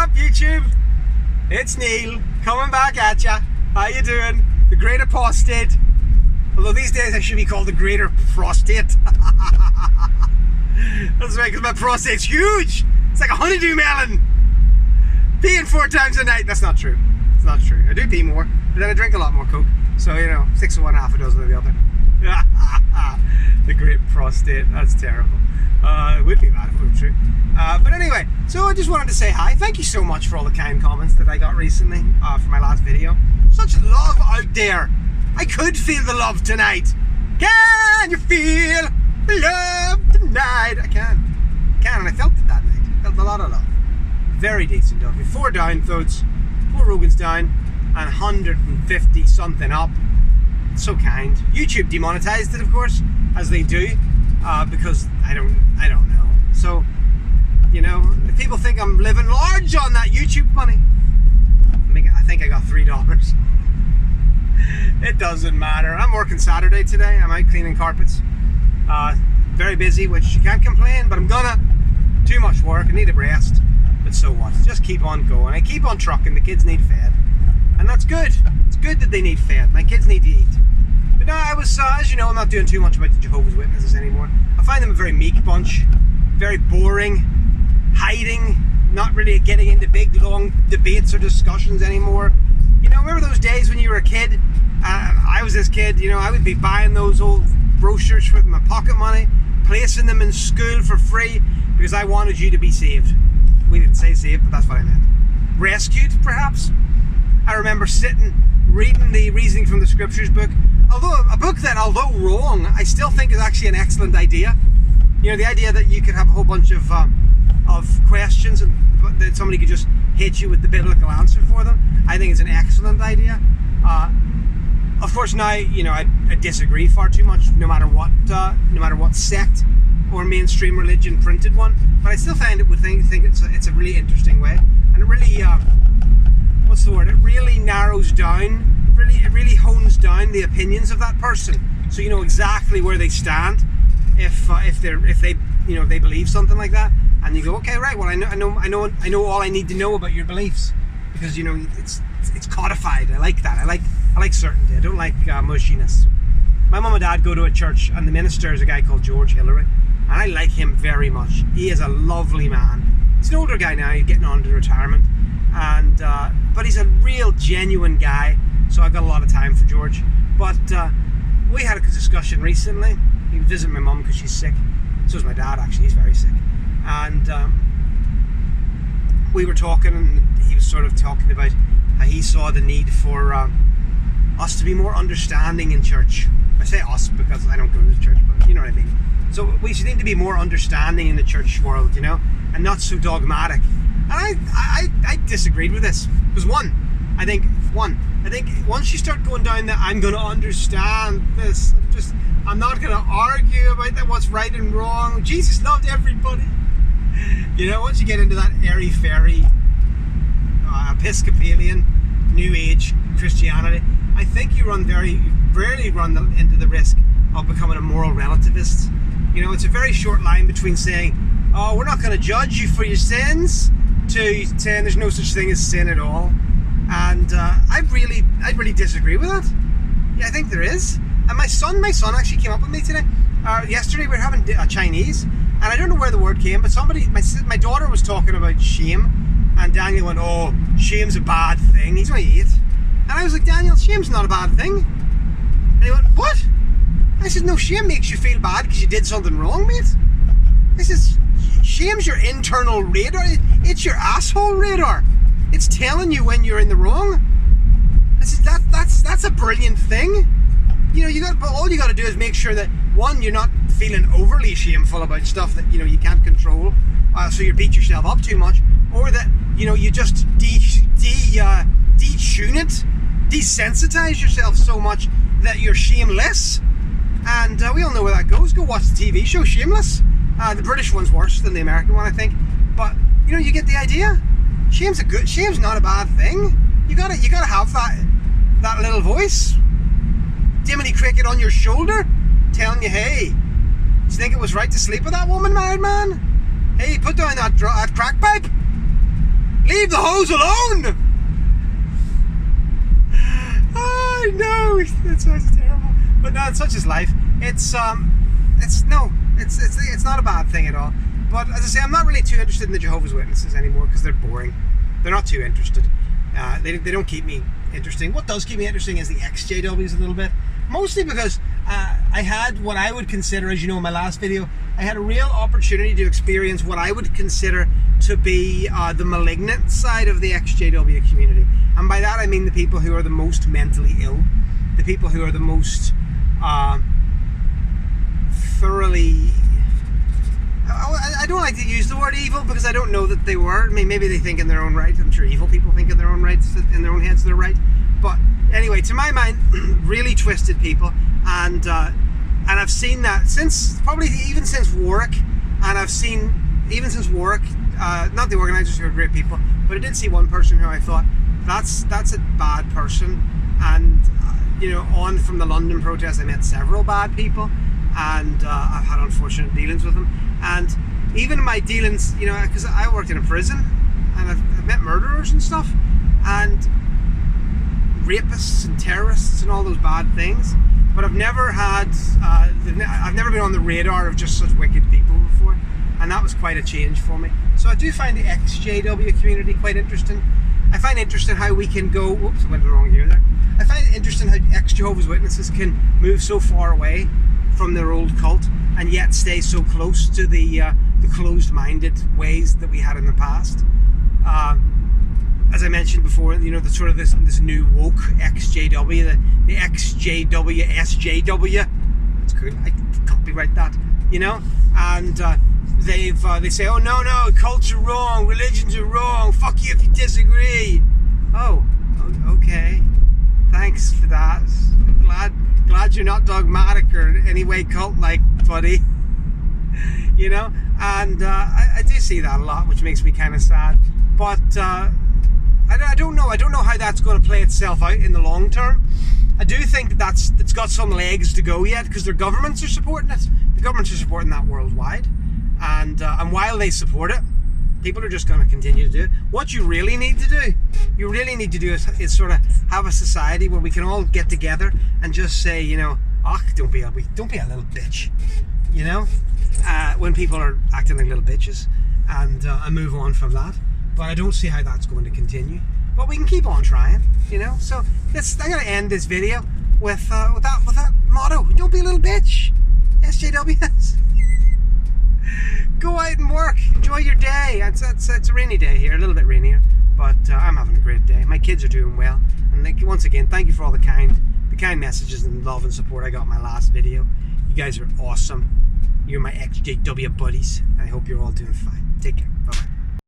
up, YouTube? It's Neil, coming back at ya. How you doing? The Great Apostate. Although these days I should be called the Greater Prostate. That's right, because my prostate's huge. It's like a honeydew melon. Peeing 4 times a night. That's not true. It's not true. I do pee more, but then I drink a lot more Coke. So, you know, 6 of one, half a dozen of the other. The Great Prostate. That's terrible. It would be bad if it were true. But anyway, so I just wanted to say hi. Thank you so much for all the kind comments that I got recently for my last video. Such love out there. I could feel the love tonight. Can you feel the love tonight? I can, and I felt it that night. I felt a lot of love. Very decent of you. 4 downvotes, 4 Rogans down, and 150 something up. So kind. YouTube demonetized it, of course, as they do, because I don't know. So, you know, if people think I'm living large on that YouTube money, I think I got $3. It doesn't matter. I'm working Saturday today. I'm out cleaning carpets. Very busy, which you can't complain, but I'm gonna. Too much work. I need a rest. But so what? Just keep on going. I keep on trucking. The kids need fed. And that's good. It's good that they need fed. My kids need to eat. But no, I was, as you know, I'm not doing too much about the Jehovah's Witnesses anymore. I find them a very meek bunch. Very boring. Hiding. Not really getting into big, long debates or discussions anymore. You know, remember those days when you were a kid? I was this kid, you know, I would be buying those old brochures with my pocket money, placing them in school for free because I wanted you to be saved. We didn't say saved, but that's what I meant. Rescued, perhaps? I remember sitting, reading the Reasoning from the Scriptures book, a book that, although wrong, I still think is actually an excellent idea. You know, the idea that you could have a whole bunch of questions and that somebody could just hit you with the biblical answer for them, I think is an excellent idea. Of course, now, you know, I disagree far too much, no matter what sect or mainstream religion printed one. But I still think it's a really interesting way, and it really what's the word? It really narrows down, it really hones down the opinions of that person, so you know exactly where they stand if they you know they believe something like that, and you go, okay, right, well I know all I need to know about your beliefs, because you know it's codified. I like that. I like certainty. I don't like mushiness. My mum and dad go to a church, and the minister is a guy called George Hillary, and I like him very much. He is a lovely man. He's an older guy now. He's getting on to retirement, and but he's a real genuine guy. So I got a lot of time for George. But we had a discussion recently. He visited my mum because she's sick. So is my dad, actually. He's very sick, and we were talking, and he was sort of talking about how he saw the need for us to be more understanding in church. I say us because I don't go to the church, but you know what I mean. So we should need to be more understanding in the church world, you know, and not so dogmatic. And I disagreed with this. Because I think once you start going down that I'm going to understand this, I'm not going to argue about that what's right and wrong. Jesus loved everybody. You know, once you get into that airy-fairy Episcopalian New Age Christianity, I think you rarely run into the risk of becoming a moral relativist. You know, it's a very short line between saying, oh, we're not going to judge you for your sins, to saying there's no such thing as sin at all. And I really disagree with that. Yeah, I think there is. And my son actually came up with me today. Yesterday we were having Chinese, and I don't know where the word came, but my daughter was talking about shame, and Daniel went, oh, shame's a bad thing. He's only 8. And I was like, Daniel, shame's not a bad thing. And he went, what? I said, no, shame makes you feel bad because you did something wrong, mate. I said, shame's your internal radar. It's your asshole radar. It's telling you when you're in the wrong. I said, that's a brilliant thing. You know, all you got to do is make sure that, one, you're not feeling overly shameful about stuff that, you know, you can't control, so you beat yourself up too much, or that, you know, you just detune it, desensitize yourself so much that you're shameless. And we all know where that goes. Go watch the TV show Shameless. The British one's worse than the American one, I think. But you know, you get the idea. Shame's not a bad thing. You gotta have that little voice, Diminy Cricket on your shoulder, telling you, hey, do you think it was right to sleep with that woman, married man? Hey, put down that crack pipe. Leave the hose alone! I know, it sounds terrible. But no, such is life. It's not a bad thing at all. But as I say, I'm not really too interested in the Jehovah's Witnesses anymore because they're boring. They're not too interested. They don't keep me interesting. What does keep me interesting is the EXJWs a little bit. Mostly because I had what I would consider, as you know in my last video, I had a real opportunity to experience what I would consider to be the malignant side of the EXJW community. And by that I mean the people who are the most mentally ill. The people who are the most thoroughly... I don't like to use the word evil because I don't know that they were. I mean, maybe they think in their own right. I'm sure evil people think in their own rights, in their own heads they're right. But anyway, to my mind, really twisted people, and I've seen that since even since Warwick, and I've seen even since Warwick, not the organisers who are great people, but I did see one person who I thought that's a bad person, and you know, on from the London protest, I met several bad people, and I've had unfortunate dealings with them. And even in my dealings, you know, because I worked in a prison and I've met murderers and stuff, and rapists and terrorists and all those bad things, but I've never had, I've never been on the radar of just such wicked people before, and that was quite a change for me. So I do find the EXJW community quite interesting. I find it interesting how we can go, whoops, I went the wrong gear there. I find it interesting how ex-Jehovah's Witnesses can move so far away from their old cult and yet stay so close to the closed-minded ways that we had in the past. As I mentioned before, you know, the sort of this new woke EXJW, the EXJW SJW. That's good. I can copyright that, you know. And they say, oh no, cults are wrong, religions are wrong. Fuck you if you disagree. Oh, okay. Thanks for that. Glad you're not dogmatic or any way cult-like, buddy. You know, and I do see that a lot, which makes me kind of sad. But I don't know. I don't know how that's going to play itself out in the long term. I do think that it's got some legs to go yet, because their governments are supporting it. The governments are supporting that worldwide, and while they support it, people are just going to continue to do it. What you really need to do, is sort of have a society where we can all get together and just say, you know, oh, don't be a little bitch, you know, when people are acting like little bitches, and move on from that. But I don't see how that's going to continue. But we can keep on trying, you know. So I'm going to end this video with that motto: don't be a little bitch. SJWs. Go out and work. Enjoy your day. It's a rainy day here, a little bit rainier, but I'm having a great day. My kids are doing well, and once again, thank you for all the kind messages and love and support I got in my last video. You guys are awesome. You're my EXJW buddies, and I hope you're all doing fine. Take care. Bye bye.